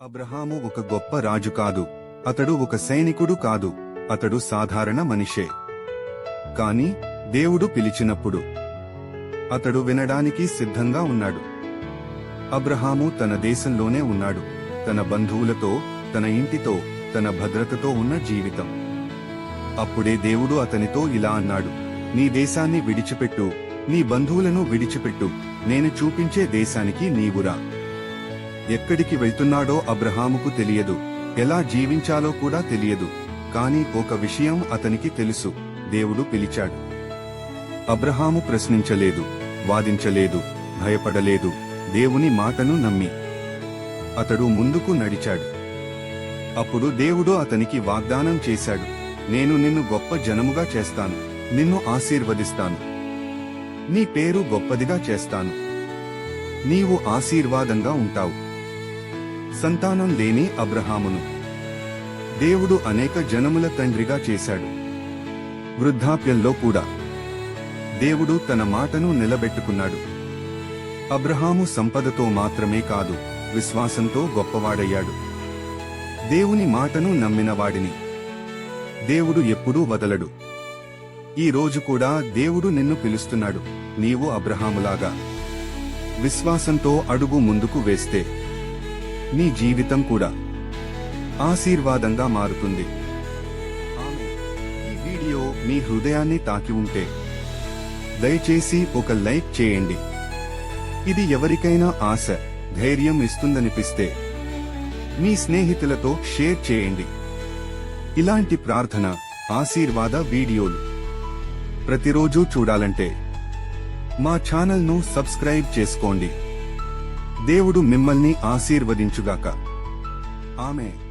అబ్రహాము ఒక గొప్ప రాజు కాదు, అతడు ఒక సైనికుడు కాదు, అతడు సాధారణ మనిషే. కాని దేవుడు పిలిచినప్పుడు అతడు వినడానికి సిద్ధంగా ఉన్నాడు. అబ్రహాము తన దేశంలోనే ఉన్నాడు, తన బంధువులతో, తన ఇంటితో, తన భద్రతతో ఉన్న జీవితం. అప్పుడే దేవుడు అతనితో ఇలా అన్నాడు, నీ దేశాన్ని విడిచిపెట్టు, నీ బంధువులను విడిచిపెట్టు, నేను చూపించే దేశానికి నీవురా. ఎక్కడికి వెళ్తున్నాడో అబ్రహాముకు తెలియదు, ఎలా జీవించాలో కూడా తెలియదు. కాని ఒక విషయం అతనికి తెలుసు, దేవుడు పిలిచాడు. అబ్రహాము ప్రశ్నించలేదు, వాదించలేదు, భయపడలేదు. దేవుని మాటను నమ్మి అతడు ముందుకు నడిచాడు. అప్పుడు దేవుడు అతనికి వాగ్దానం చేశాడు, నేను నిన్ను గొప్ప జనముగా చేస్తాను, నిన్ను ఆశీర్వదిస్తాను, నీ పేరు గొప్పదిగా చేస్తాను, నీవు ఆశీర్వాదంగా ఉంటావు. సంతానం లేని అబ్రహామును దేవుడు అనేక జనముల తండ్రిగా చేశాడు. వృద్ధాప్యంలో కూడా దేవుడు తన మాటను నిలబెట్టుకున్నాడు. అబ్రహాము సంపదతో మాత్రమే కాదు, విశ్వాసంతో గొప్పవాడయ్యాడు. దేవుని మాటను నమ్మిన వాడిని దేవుడు ఎప్పుడూ వదలడు. ఈ రోజు కూడా దేవుడు నిన్ను పిలుస్తున్నాడు. నీవు అబ్రహాములాగా విశ్వాసంతో అడుగు ముందుకు వేస్తే నీ జీవితం కూడా ఆశీర్వాదంగా మారుతుంది. ఈ వీడియో మీ హృదయాన్ని తాకి ఉంటే దయచేసి ఒక లైక్ చేయండి. ఇది ఎవరికైనా ఆశ, ధైర్యం ఇస్తుందనిపిస్తే మీ స్నేహితులతో షేర్ చేయండి. ఇలాంటి ప్రార్థన, ఆశీర్వాద వీడియోలు ప్రతిరోజు చూడాలంటే మా ఛానల్ను సబ్స్క్రైబ్ చేసుకోండి. దేవుడు మిమ్మల్ని ఆశీర్వదించుగాక. ఆమేన్.